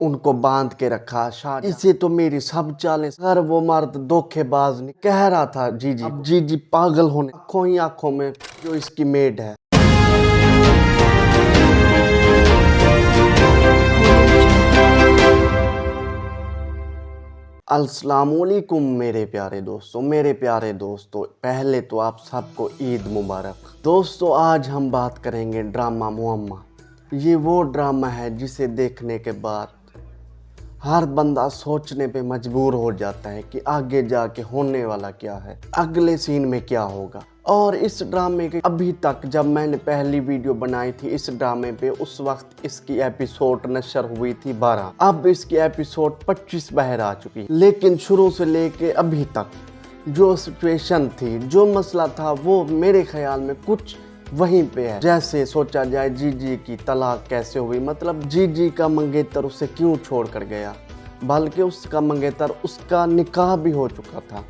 ان کو باندھ کے رکھا شاہجہاں اسے تو میری سب چالیں سر وہ مرد دھوکے باز نہیں کہہ رہا تھا جی جی پاگل ہونے آنکھوں ہی آنکھوں میں جو اس کی میڈ ہے۔ السلام علیکم میرے پیارے دوستوں پہلے تو آپ سب کو عید مبارک۔ دوستوں آج ہم بات کریں گے ڈرامہ معمہ۔ یہ وہ ڈرامہ ہے جسے دیکھنے کے بعد ہر بندہ سوچنے پہ مجبور ہو جاتا ہے کہ آگے جا کے ہونے والا کیا ہے، اگلے سین میں کیا ہوگا۔ اور اس ڈرامے کے ابھی تک جب میں نے پہلی ویڈیو بنائی تھی اس ڈرامے پہ اس وقت اس کی ایپیسوڈ نشر ہوئی تھی 12، اب اس کی ایپیسوڈ 25 باہر آ چکی، لیکن شروع سے لے کے ابھی تک جو سچویشن تھی، جو مسئلہ تھا، وہ میرے خیال میں کچھ وہیں پہ ہے۔ جیسے سوچا جائے جی کی طلاق کیسے ہوئی، مطلب جی کا منگیتر اسے کیوں چھوڑ کر گیا، بلکہ اس کا منگیتر اس کا نکاح بھی ہو چکا تھا۔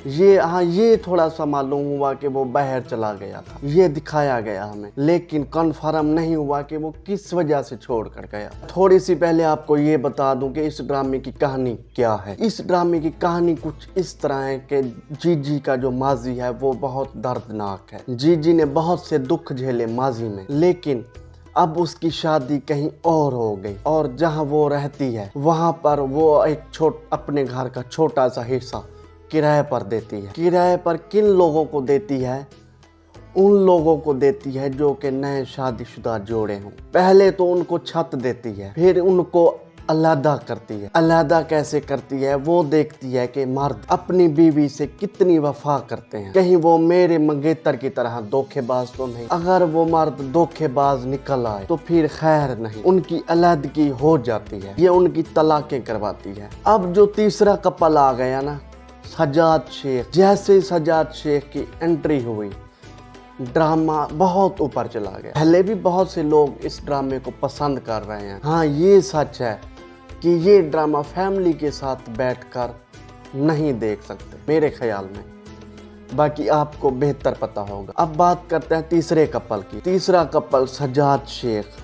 یہ تھوڑا سا معلوم ہوا کہ وہ باہر چلا گیا تھا، یہ دکھایا گیا ہمیں، لیکن کنفرم نہیں ہوا کہ وہ کس وجہ سے چھوڑ کر گیا۔ تھوڑی سی پہلے آپ کو یہ بتا دوں کہ اس ڈرامے کی کہانی کیا ہے۔ اس ڈرامے کی کہانی کچھ اس طرح ہے کہ جی کا جو ماضی ہے وہ بہت دردناک ہے۔ جی نے بہت سے دکھ جھیلے ماضی میں، لیکن اب اس کی شادی کہیں اور ہو گئی، اور جہاں وہ رہتی ہے وہاں پر وہ ایک اپنے گھر کا چھوٹا سا حصہ کرائے پر دیتی ہے۔ کرائے پر کن لوگوں کو دیتی ہے؟ ان لوگوں کو دیتی ہے جو کہ نئے شادی شدہ جوڑے ہوں۔ پہلے تو ان کو چھت دیتی ہے، پھر ان کو علیحدہ کرتی ہے۔ علیحدہ کیسے کرتی ہے؟ وہ دیکھتی ہے کہ مرد اپنی بیوی سے کتنی وفا کرتے ہیں، کہیں وہ میرے منگیتر کی طرح دھوکے باز تو نہیں۔ اگر وہ مرد دھوکے باز نکل آئے تو پھر خیر نہیں، ان کی علیحدگی ہو جاتی ہے، یہ ان کی طلاقیں کرواتی ہے۔ اب جو تیسرا کپل آ گیا نا، سجاد شیخ، جیسے سجاد شیخ کی انٹری ہوئی ڈرامہ بہت اوپر چلا گیا۔ پہلے بھی بہت سے لوگ اس ڈرامے کو پسند کر رہے ہیں۔ ہاں یہ سچ ہے کہ یہ ڈرامہ فیملی کے ساتھ بیٹھ کر نہیں دیکھ سکتے میرے خیال میں، باقی آپ کو بہتر پتا ہوگا۔ اب بات کرتے ہیں تیسرے کپل کی۔ تیسرا کپل سجاد شیخ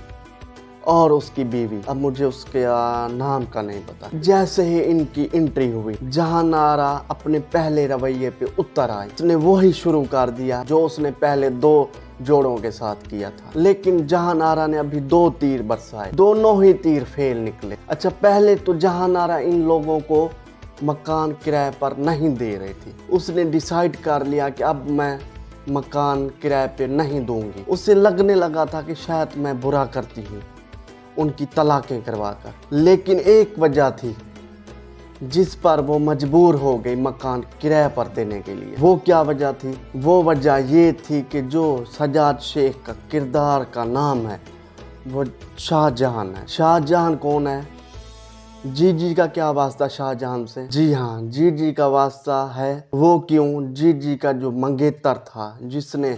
اور اس کی بیوی، اب مجھے اس کے نام کا نہیں پتا۔ جیسے ہی ان کی انٹری ہوئی، جہان آرا اپنے پہلے رویے پہ اتر آئی، اس نے وہی شروع کر دیا جو اس نے پہلے 2 جوڑوں کے ساتھ کیا تھا، لیکن جہان آرا نے ابھی 2 تیر برسائے، دونوں ہی تیر فیل نکلے۔ اچھا پہلے تو جہان آرا ان لوگوں کو مکان کرائے پر نہیں دے رہی تھی، اس نے ڈیسائیڈ کر لیا کہ اب میں مکان کرائے پہ نہیں دوں گی۔ اسے لگنے لگا تھا کہ شاید میں برا کرتی ہوں ان کی طلاقیں کروا کر، لیکن ایک وجہ تھی جس پر وہ مجبور ہو گئی مکان کرایہ پر دینے کے لیے۔ وہ کیا وجہ تھی؟ وہ وجہ یہ تھی کہ جو سجاد شیخ کا کردار کا نام ہے وہ شاہجہان ہے۔ شاہجہان کون ہے؟ جی کا کیا واسطہ شاہجہان سے؟ جی ہاں، جی کا واسطہ ہے۔ وہ کیوں؟ جی کا جو منگیتر تھا، جس نے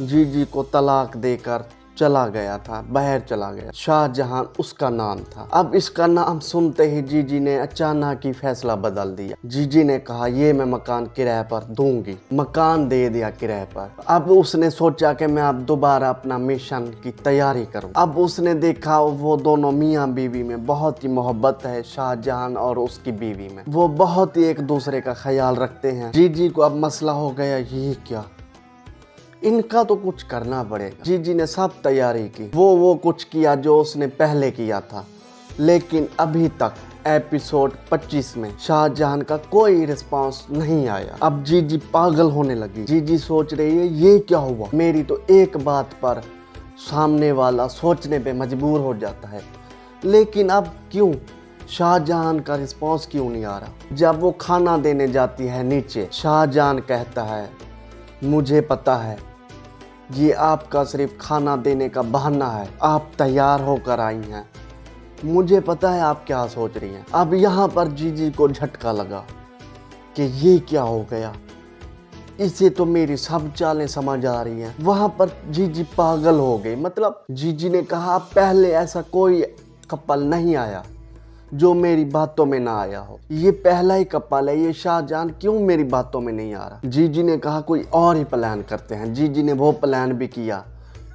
جی کو طلاق دے کر چلا گیا تھا، باہر چلا گیا، شاہجہان اس کا نام تھا۔ اب اس کا نام سنتے ہی جی نے اچانک ہی فیصلہ بدل دیا۔ جی نے کہا یہ میں مکان کرائے پر دوں گی، مکان دے دیا کرائے پر۔ اب اس نے سوچا کہ میں اب دوبارہ اپنا مشن کی تیاری کروں۔ اب اس نے دیکھا وہ دونوں میاں بیوی میں بہت ہی محبت ہے، شاہجہان اور اس کی بیوی میں، وہ بہت ہی ایک دوسرے کا خیال رکھتے ہیں۔ جی کو اب مسئلہ ہو گیا، یہ کیا، ان کا تو کچھ کرنا پڑے گا۔ جی نے سب تیاری کی، وہ کچھ کیا جو اس نے پہلے کیا تھا، لیکن ابھی تک ایپیسوڈ 25 میں شاہجہان کا کوئی رسپانس نہیں آیا۔ اب جی پاگل ہونے لگی۔ جی سوچ رہی ہے یہ کیا ہوا، میری تو ایک بات پر سامنے والا سوچنے پہ مجبور ہو جاتا ہے، لیکن اب کیوں شاہجہان کا رسپانس کیوں نہیں آ رہا؟ جب وہ کھانا دینے جاتی ہے نیچے، شاہجہان کہتا ہے مجھے پتا ہے یہ آپ کا صرف کھانا دینے کا بہانہ ہے، آپ تیار ہو کر آئی ہیں، مجھے پتا ہے آپ کیا سوچ رہی ہیں۔ اب یہاں پر جی کو جھٹکا لگا کہ یہ کیا ہو گیا، اسے تو میری سب چالیں سمجھ آ رہی ہیں۔ وہاں پر جی پاگل ہو گئی، مطلب جی نے کہا پہلے ایسا کوئی کپل نہیں آیا جو میری باتوں میں نہ آیا ہو، یہ پہلا ہی کپل ہے، یہ شاہجہان کیوں میری باتوں میں نہیں آ رہا؟ جی نے کہا کوئی اور ہی پلان کرتے ہیں۔ جی نے وہ پلان بھی کیا